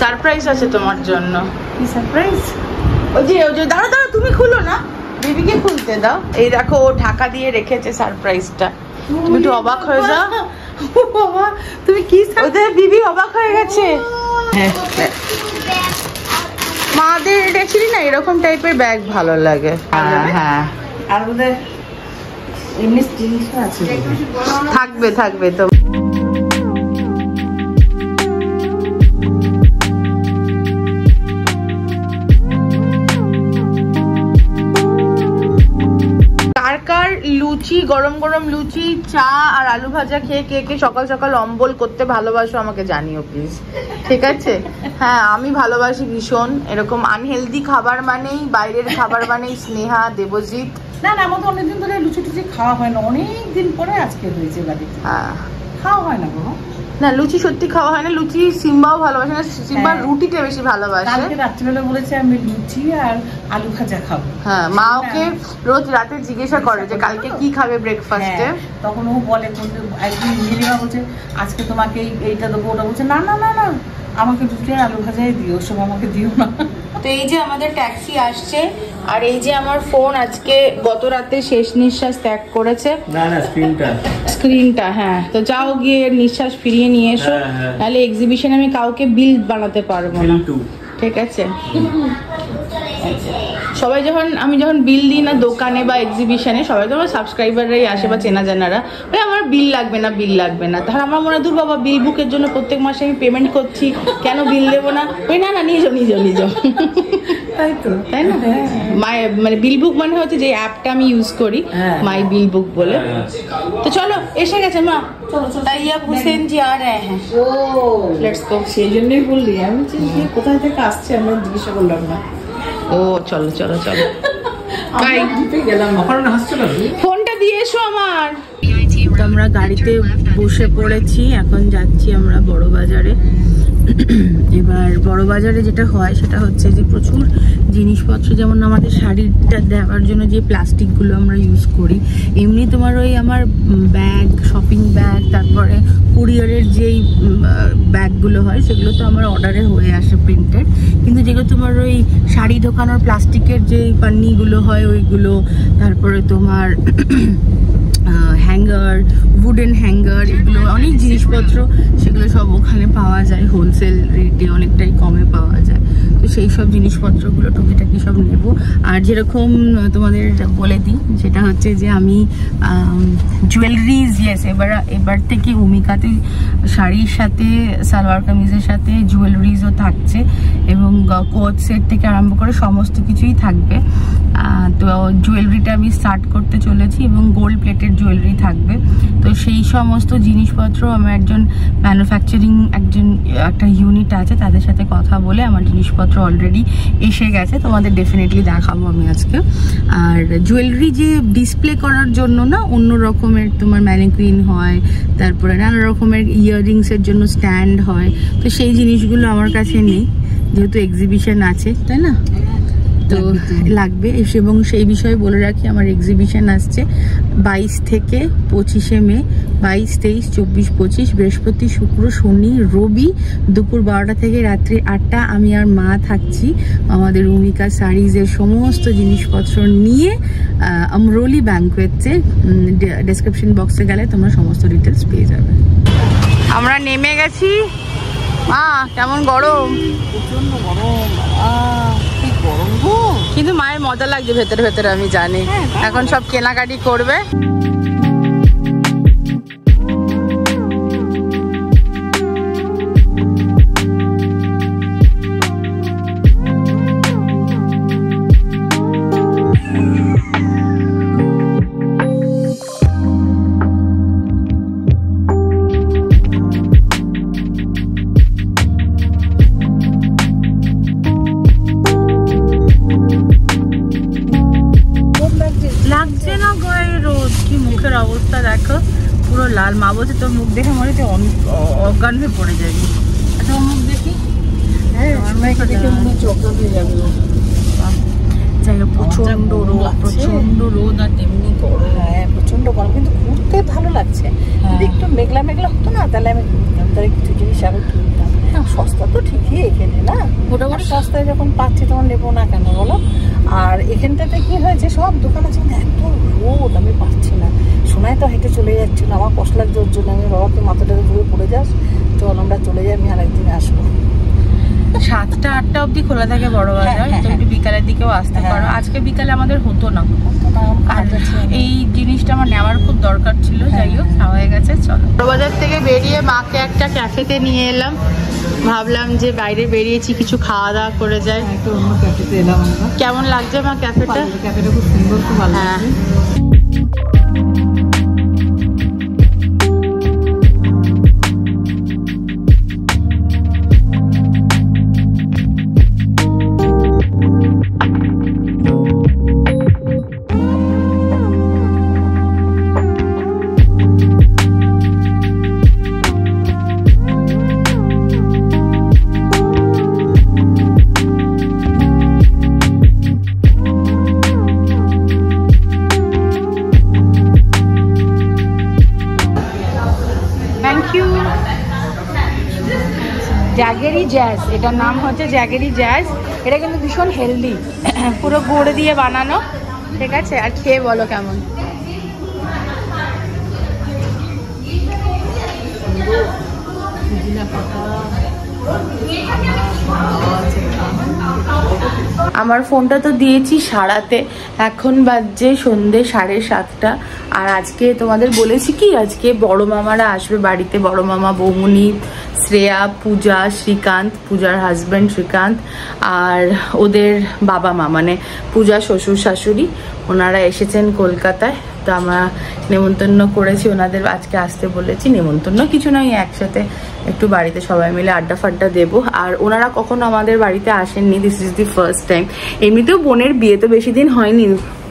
Surprise আছে তোমার জন্য। কি সারপ্রাইজ? ওই যে দাঁড়া দাঁড়া, তুমি খুলো না, বিবিকে খুলতে দাও। এই দেখো ও ঢাকা দিয়ে রেখেছে সারপ্রাইজটা, তুমি একটু অবাক হয়ে যাও। বাবা তুমি কি ওদের বিবি অবাক হয়ে গেছে। হ্যাঁ মাদের দেখছিলি না এরকম টাইপের ব্যাগ ভালো লাগে। হ্যাঁ আর ওদের এমনি জিনিস আছে, থাকবে থাকবে তো। কার লুচি, গরম গরম লুচি, চা আর আলু ভাজা খেয়ে কে কে সকাল সকাল অম্বল করতে ভালোবাসো আমাকে জানিও প্লিজ, ঠিক আছে? হ্যাঁ আমি ভালোবাসি ভীষণ এরকম আনহেলদি খাবার, মানেই বাইরের খাবার মানেই স্নেহা, দেবজিৎ। না না আমাদের অনেকদিন ধরে লুচি টুচি খাওয়া হয় না, অনেকদিন পরে আজকে হয়েছে বাড়িতে। হ্যাঁ খাওয়া হয় না বাবা, না লুচি সত্যি খাওয়া হয় না। লুচি সিম্বাও ভালোবাসে না, সিম্বা রুটিটা বেশি ভালোবাসে। কালকে রাত্রিবেলা বলেছে আমি লুচি আর আলু ভাজা খাবো। হ্যাঁ মা ওকে রোজ রাতে জিজ্ঞাসা করে যে কালকে কি খাবে ব্রেকফাস্টে, তখন ও বলে একদিন নীলিমা বলছে আজকে তোমাকে এইটা দেবো, ওটা বলছে না না না না আমাকে লুচি আর আলু ভাজাই দিও, ওসব আমাকে দিও না। তো এই যে আমাদের ট্যাক্সি আসছে, আর এই যে আমার ফোন আজকে গত রাতে শেষ নিঃশ্বাস ত্যাগ করেছে। না না স্ক্রিনটা হ্যাঁ, তো যাও গিয়ে নিঃশ্বাস ফিরিয়ে নিয়ে এসো, তাহলে এক্সিবিশনে আমি কাউকে বিল বানাতে পারবো না, ঠিক আছে? সবাই যখন আমি যখন বিল দিই না দোকানে বা এক্সিবিশনে, সবাই তো আমার সাবস্ক্রাইবাররাই আসে বা চেনা জানারা, ওই আমার বিল লাগবে না বিল লাগবে না। তাহলে আমার মনে হয় দূর বাবা বিল বুকের জন্য প্রত্যেক মাসে আমি পেমেন্ট করছি, কেন বিল দেবো না? ওই না না নিয়ে যাও নিয়ে যাও নিয়ে যাও, তাই তো, তাই না? মাই মানে বিল বুক মানে হচ্ছে যে অ্যাপটা আমি ইউজ করি, মাই বিল বুক বলে। তো চলো এসে গেছে মা, তাইয়াব হোসেন জি আ রহে হ্যাঁ। ও লেটস গো। সেই জন্যই বললি, আমি কোথায় থেকে আসছে আমরা জিজ্ঞাসা করলাম না। ও চলো চলো চলো বাই। গেলাম ফোনটা দিয়ে এসো আমার। তো আমরা গাড়িতে বসে পড়েছি, এখন যাচ্ছি আমরা বড় বাজারে। এবার বড় বাজারে যেটা হয় সেটা হচ্ছে যে প্রচুর জিনিসপত্র, যেমন আমাদের শাড়িটা দেওয়ার জন্য যে প্লাস্টিকগুলো আমরা ইউজ করি, এমনি তোমার ওই আমার ব্যাগ, শপিং ব্যাগ, তারপরে কুরিয়ারের যেই ব্যাগগুলো হয় সেগুলো তো আমার অর্ডারে হয়ে আসে প্রিন্টেড, কিন্তু যেগুলো তোমার ওই শাড়ি ঢোকানোর প্লাস্টিকের যেই পান্নিগুলো হয় ওইগুলো, তারপরে তোমার হ্যাঙ্গার, উডেন হ্যাঙ্গার, এগুলো অনেক জিনিসপত্র, সেগুলো সব ওখানে পাওয়া যায় হোলসেল রেটে, অনেকটাই কমে পাওয়া যায়। তো সেই সব জিনিসপত্রগুলো টুকিটাকি সব নেব। আর যেরকম তোমাদের বলে দিই, যেটা হচ্ছে যে আমি জুয়েলারিজ, ইয়েস এবার থেকে ভূমিকাতে শাড়ির সাথে সালোয়ার কামিজের সাথে জুয়েলারিজও থাকছে, এবং কোট সেট থেকে আরম্ভ করে সমস্ত কিছুই থাকবে। তো জুয়েলারিটা আমি স্টার্ট করতে চলেছি, এবং গোল্ড প্লেটেড জুয়েলারি থাকবে। তো সেই সমস্ত জিনিসপত্র আমার একজন ম্যানুফ্যাকচারিং একটা ইউনিট আছে, তাদের সাথে কথা বলে আমার জিনিসপত্র অলরেডি এসে গেছে, তোমাদের ডেফিনেটলি দেখাবো আমি আজকে। আর জুয়েলারি যে ডিসপ্লে করার জন্য না অন্য রকমের তোমার ম্যানিকুইন হয়, তারপরে নানা রকমের ইয়াররিংসের জন্য স্ট্যান্ড হয়, তো সেই জিনিসগুলো আমার কাছে নেই, যেহেতু এক্সিবিশন আছে, তাই না? তো লাগবে। এবং সেই বিষয়ে বলে রাখি, আমার এক্সিবিশন আসছে 22 থেকে 25শে মে, 22, 23, 24, 25 বৃহস্পতি, শুক্র, শনি, রবি দুপুর 12টা থেকে রাত্রি 8টা আমি আর মা থাকছি আমাদের ভূমিকা শাড়িজের সমস্ত জিনিসপত্র নিয়ে আমরোলি ব্যাংকুয়েটে। ডেসক্রিপশন বক্সে গেলে তোমরা সমস্ত ডিটেলস পেয়ে যাবে। আমরা নেমে গেছি। মা কেমন গরম? প্রচন্ড গরম, কি গরম গো, কিন্তু মায়ের মজা লাগছে ভেতরে ভেতরে, আমি জানি। এখন সব কেনাকাটি করবে। লাগছে না গায়ে রোদ, কি মুখের অবস্থা দেখো, পুরো লাল। মা বলছে তোর মুখ দেখে মনে হচ্ছে অজ্ঞান হয়ে পড়ে যাবি। আচ্ছা ওর মুখ দেখি। হ্যাঁ দেখে মনে হচ্ছে অজ্ঞান হয়ে যাবে। প্রচন্ড রোদ, প্রচন্ড রোদ, আর তেমনি গরম। হ্যাঁ প্রচন্ড গরম, কিন্তু ঘুরতে ভালো লাগছে। যদি একটু মেঘলা মেঘলা হতো না তাহলে আমি ঘুরতাম, তাহলে কিছু জিনিস আবার কিনতাম। সস্তা তো ঠিকই এখানে না, মোটামুটি সস্তায় যখন পাচ্ছি তখন নেবো না কেন বলো। আর এখানটাতে কি হয়েছে, সব দোকান আছে কিন্তু এত রোদ, আমি পাচ্ছি না। শোনায় তো হেঁটে চলে যাচ্ছিল, আমার কষ্ট লাগছে ওর জন্য। আমি বাবাকে মাথাটাকে ঘুরে পড়ে যাস, চল আমরা চলে যাই, আমি আরেকদিন আসবো। 7টা-8টা অবধি খোলা থাকে বড় বাজার, তো একটু বিকালের দিকেও আসতে পারো। আজকে বিকালে আমাদের হতো না, আর এই জিনিসটা আমার নেওয়ার খুব দরকার ছিল। যাই হোক, হয়ে গেছে। চলো, বড় বাজার থেকে বেরিয়ে মাকে একটা ক্যাফেতে নিয়ে এলাম। ভাবলাম যে বাইরে বেরিয়েছি, কিছু খাওয়া দাওয়া করে যাই। একটু অন্য ক্যাফেতে এলাম আমরা। কেমন লাগছে মা ক্যাফেটা? ক্যাফেটা খুব সুন্দর, খুব ভালো লাগছে। জ্যাগেরি জ্যাজ, এটার নাম হচ্ছে জ্যাগেরি জ্যাজ। এটা কিন্তু ভীষণ হেলদি, পুরো গুড় দিয়ে বানানো। ঠিক আছে, আর খেয়ে বলো কেমন। আমার ফোনটা তো দিয়েছি সারাতে, এখন বাজছে সন্ধ্যে 7:30। আর আজকে তোমাদের বলেছি কি, আজকে বড় মামারা আসবে বাড়িতে। বড় মামা, বৌমনি, শ্রেয়া, পূজা, শ্রীকান্ত, পূজার হাজব্যান্ড শ্রীকান্ত, আর ওদের বাবা মা, মানে পূজা শ্বশুর শাশুড়ি, ওনারা এসেছেন কলকাতায়। তো আমরা নেমন্তন্ন করেছি ওনাদের, আজকে আসতে বলেছি। নেমন্তন্ন কিছু নয়, একসাথে একটু বাড়িতে সবাই মিলে আড্ডা ফাড্ডা দেবো। আর ওনারা কখনো আমাদের বাড়িতে আসেননি, this is the first time. এমনিতেও বোনের বিয়ে তো বেশি দিন হয়নি,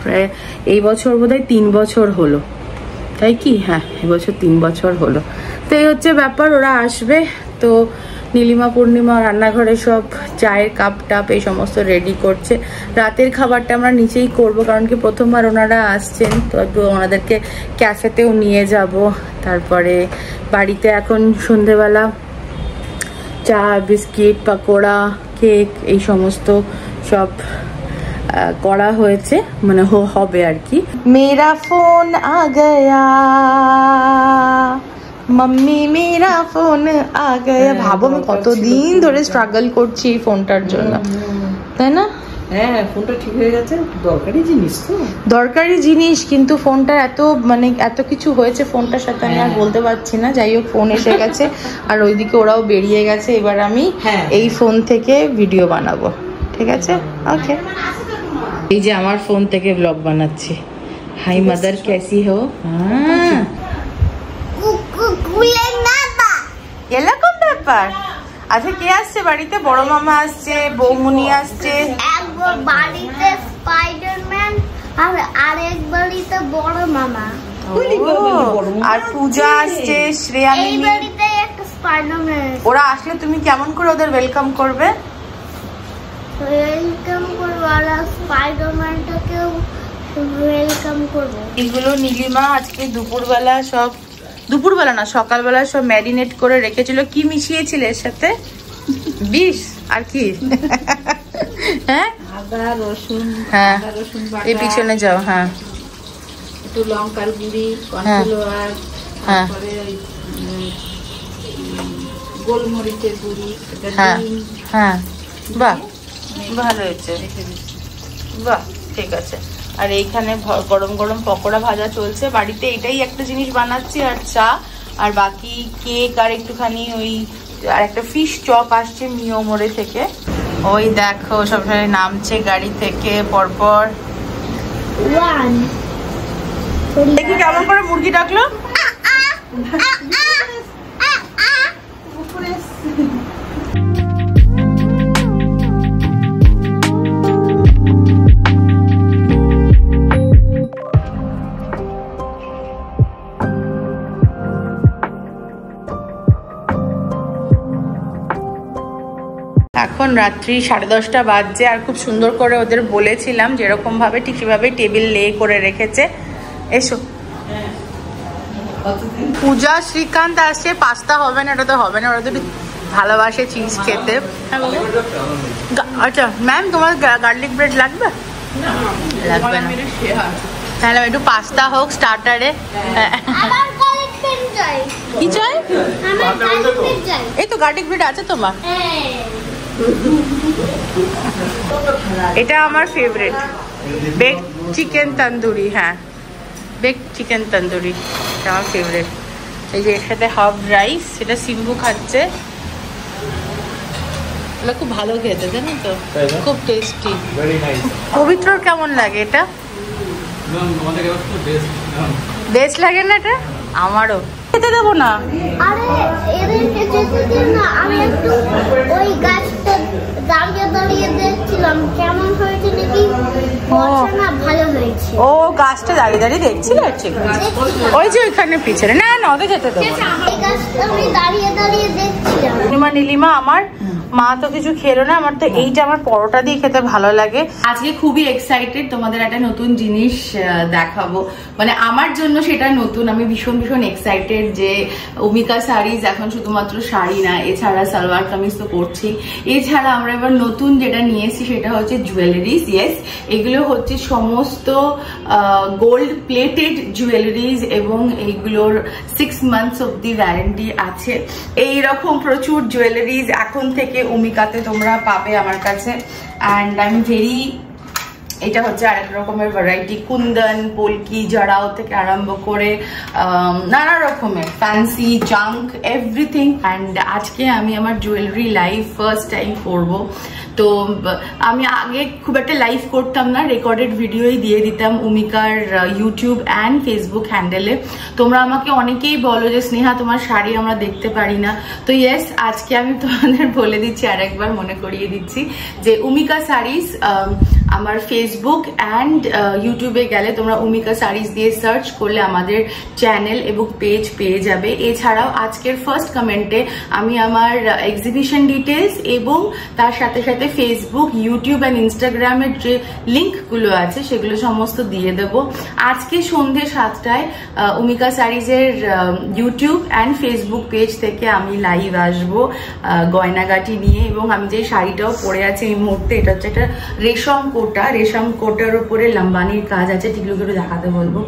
প্রায় এই বছর বোধহয় 3 বছর হলো, তাই কি? হ্যাঁ, এবছর 3 বছর হলো। তো এই হচ্ছে ব্যাপার, ওরা আসবে। তো নীলিমা পূর্ণিমা রান্নাঘরে সব চায়ের কাপ টাপ এই সমস্ত রেডি করছে। রাতের খাবারটা আমরা নিচেই করব, কারণ কি প্রথমবার ওনারা আসছেন, তো একটু ওনাদেরকে ক্যাফেতেও নিয়ে যাব। তারপরে বাড়িতে এখন সন্ধেবেলা চা, বিস্কিট, পাকোড়া, কেক এই সমস্ত সব করা হয়েছে, মানে হবে আর কি। মেরা ফোন আ গয়া, मम्मी मेरा फोन आ गया। ভাবো আমি কতদিন ধরে স্ট্রাগল করছি এই ফোনটার জন্য, তাই না? হ্যাঁ, ফোনটা ঠিক হয়ে গেছে, দরকারি জিনিস তো। দরকারি জিনিস, কিন্তু ফোনটা এত মানে এত কিছু হয়েছে ফোনটার সাথে, আমি আর বলতে পারছি না। যাই হোক, ফোন এসে গেছে, আর ওইদিকে ওরাও বেরিয়ে গেছে। এবার আমি এই ফোন থেকে ভিডিও বানাবো, ঠিক আছে? ওকে, এই যে আমার ফোন থেকে ব্লগ বানাচ্ছি। হাই মাদার, कैसी हो? হ্যাঁ, এরকম ব্যাপার। আচ্ছা, কে আসছে বাড়িতে? বড় মামা আসছে, বৌমনি আসছে, বাড়িতে স্পাইডারম্যান, আর আরেক বাড়িতে বড় মামা, আর পূজা আসছে, শ্রেয়া, এই বাড়িতে একটা স্পাইডারম্যান। ওরা আসলে তুমি কেমন করে ওদের ওয়েলকাম করবে? ওয়েলকাম করবো, আর স্পাইডারম্যানটাকেও ওয়েলকাম করবো। এগুলো নীলিমা আজকে দুপুরবেলা সব, দুপুরবেলা না সকালবেলা সব ম্যারিনেট করে রেখেছিল। কি মিশিয়েছিল এর সাথে? বিষ আর কি? হ্যাঁ, আদা রসুন, হ্যাঁ, আদা রসুন এই পিছনে যাও। হ্যাঁ, একটু লঙ্কার গুঁড়ি, কর্নফ্লাওয়ার, তারপরে গোলমরিচের গুঁড়ি, হ্যাঁ হ্যাঁ, বাহ ভালো হয়েছে, বাহ ঠিক আছে। আর এইখানে গরম গরম পকোড়া ভাজা চলছে বাড়িতে। এটাই একটা জিনিস বানাচ্ছি, আর চা, আর বাকি কেক, আর একটুখানি ওই, আর একটা ফিশ চপ আসছে মিও মোড়ে থেকে। ওই দেখো সব নামছে গাড়ি থেকে পরপর। দেখি কেমন করে মুরগি ডাকলো। এখন রাত্রি 10:30 বাজছে, আর খুব সুন্দর করে ওদের বলেছিলাম যেরকম ভাবে ঠিক সেভাবে টেবিল লে করে রেখেছে। এসো, পূজা শ্রীকান্ত আসছে। পাস্তা হবে না, ওটা তো হবে না, ওরা তো ভালোবাসে চিজ খেতে। আচ্ছা ম্যাম, তোমার গার্লিক ব্রেড লাগবে? লাগবে না, তাহলে একটু পাস্তা হোক স্টার্টারে। কি চাই? এই তো গার্লিক ব্রেড আছে তোমার। এটা আমার ফেভারিট, বেক চিকেন তন্দুরি। হ্যাঁ, বেক চিকেন তন্দুরি এটা আমার ফেভারিট। এই যে এর সাথে হাফ রাইস, সেটা সিম্বু খাচ্ছে। এটা খুব ভালো খেতে, জানো তো, খুব টেস্টি। পবিত্রর কেমন লাগে এটা? বেস্ট লাগে না এটা? আমারও। খেতে দেবো না। আরে এদেরকে যেতে দিন না, আমি একটু ওই গাছটা দাঁড়িয়ে দাঁড়িয়ে দেখছিলাম কেমন হয়েছে নাকি। না, ভালো হয়েছে। ও গাছটা দাঁড়িয়ে দাঁড়িয়ে দেখছিল? ওই যে ওইখানে পিছনে। না না, ওদের যেতে দেবো না। এই গাছটা আমি দাঁড়িয়ে দাঁড়িয়ে দেখছিলাম। নীলিমা, আমার মা তো কিছু খেলো না, আমার তো এইটা আমার পরোটা দিয়ে খেতে ভালো লাগে। আজকে খুবই এক্সাইটেড, তোমাদের একটা নতুন জিনিস দেখাবো, মানে আমার জন্য সেটা নতুন। আমি ভীষণ ভীষণ এক্সাইটেড যে অমিকা শাড়িজ এখন শুধুমাত্র শাড়ি না, এছাড়া সালোয়ার কামিজ তো করছি, এছাড়া আমরা এবার নতুন যেটা নিয়েছি সেটা হচ্ছে জুয়েলারিজ। ইয়েস, এগুলো হচ্ছে সমস্ত গোল্ড প্লেটেড জুয়েলারিজ এবং এইগুলোর 6 months অব্দি ওয়ারেন্টি আছে। এইরকম প্রচুর জুয়েলারিজ এখন থেকে অমিকাতে তোমরা পাবে আমার কাছে। অ্যান্ড আই এম ভেরি, এটা হচ্ছে আরেক রকমের ভ্যারাইটি, কুন্দন, পোলকি, জড়াও থেকে আরম্ভ করে নানা রকমের ফ্যান্সি জাঙ্ক এভরিথিং। অ্যান্ড আজকে আমি আমার জুয়েলারি লাইভ ফার্স্ট টাইম করবো। তো আমি আগে খুব একটা লাইভ করতাম না, রেকর্ডেড ভিডিওই দিয়ে দিতাম অমিকার ইউটিউব অ্যান্ড ফেসবুক হ্যান্ডেলে। তোমরা আমাকে অনেকেই বলো যে স্নেহা তোমার শাড়ি আমরা দেখতে পারি না। তো ইয়েস, আজকে আমি তোমাদের বলে দিচ্ছি, আর একবার মনে করিয়ে দিচ্ছি যে অমিকা শাড়িজ আমার ফেসবুক অ্যান্ড ইউটিউবে গেলে তোমরা অমিকা শাড়িজ দিয়ে সার্চ করলে আমাদের চ্যানেল এবং পেজ পেয়ে যাবে। এছাড়াও আজকের ফার্স্ট কমেন্টে আমি আমার এক্সিবিশন ডিটেলস এবং তার সাথে সাথে ফেসবুক, ইউটিউব অ্যান্ড ইনস্টাগ্রামের যে লিঙ্কগুলো আছে সেগুলো সমস্ত দিয়ে দেবো। আজকে সন্ধ্যে 7টায় অমিকা শাড়িজের ইউটিউব অ্যান্ড ফেসবুক পেজ থেকে আমি লাইভ আসবো গয়নাগাটি নিয়ে। এবং আমি যে শাড়িটাও পরে আছি এই মুহূর্তে, এটা হচ্ছে একটা রেশম কোটা, রেশম কোটার উপরে লম্বানির কাজ আছে। টিকলুকে একটু দেখাতে বলবো,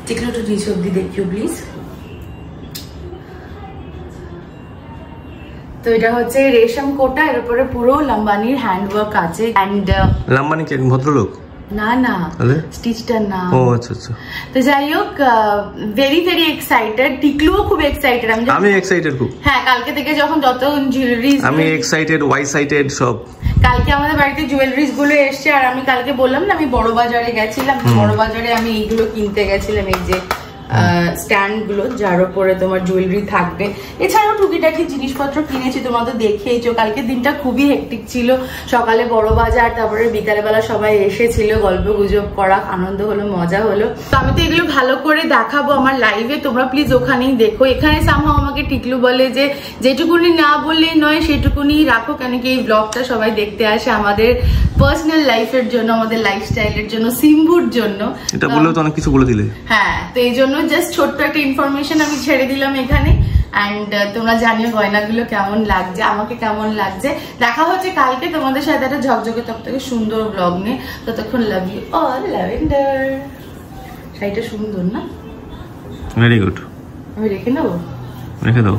টিকলু একটু নিচে অব্দি দেখিও প্লিজ। তো এটা হচ্ছে রেশম কোটা, এর উপরে পুরো লম্বানির হ্যান্ডওয়ার্ক আছে। এন্ড লম্বানি কি ভদ্রলোক? না না, স্টিচটার নাম। ও আচ্ছা আচ্ছা। তো যাই হোক, ভেরি ভেরি এক্সাইটেড। টিকলুও খুব এক্সাইটেড। আমি এক্সাইটেড খুব। হ্যাঁ, কালকে থেকে যখন যত জুয়েলারিজ, আমি এক্সাইটেড, ওয়াই সাইটেড সব। কালকে আমাদের বাড়িতে জুয়েলারিজ গুলো এসছে, আর আমি কালকে বললাম না আমি বড় বাজারে গেছিলাম, বড় বাজারে আমি এইগুলো কিনতে গেছিলাম, এই যে স্ট্যান্ড গুলো যার উপরে তোমার জুয়েলারি থাকবে। এছাড়াও টুকিটাকি জিনিসপত্র কিনেছি, তোমরা তো দেখেইছো। কালকে দিনটা খুবই হেক্টিক ছিল, সকালে বড় বাজার, তারপরে বিকালে বেলা সবাই এসেছিল, গল্প গুজব করা, আনন্দ হলো, মজা হলো। তো আমি তো এগুলো ভালো করে দেখাবো আমার লাইভে, তোমরা প্লিজ ওখানেই দেখো। এখানে সামহাও আমাকে টিকলু বলে যে যেটুকুনি না বললেই নয় সেটুকুনি রাখো, কেন কি এই ব্লগটা সবাই দেখতে আসে আমাদের পার্সোনাল লাইফের জন্য, আমাদের লাইফস্টাইলের জন্য, সিম্বুর জন্য। এটা বললেও তো অনেক কিছু বলে দিলে। হ্যাঁ, তো এই জন্য জাস্ট ছোট্ট একটা ইনফরমেশন আমি ছেড়ে দিলাম এখানে। অ্যান্ড তোমরা জানিও গয়নাগুলো কেমন লাগছে, আমাকে কেমন লাগছে। দেখা হচ্ছে কালকে তোমাদের সাথে একটা ঝকঝকে তকতকে সুন্দর ব্লগ নিয়ে। ততক্ষণ লাভ ইউ অল, ল্যাভেন্ডার। শাড়িটা সুন্দর না? Very good. আমি রেখে নেবো? রেখে দাও।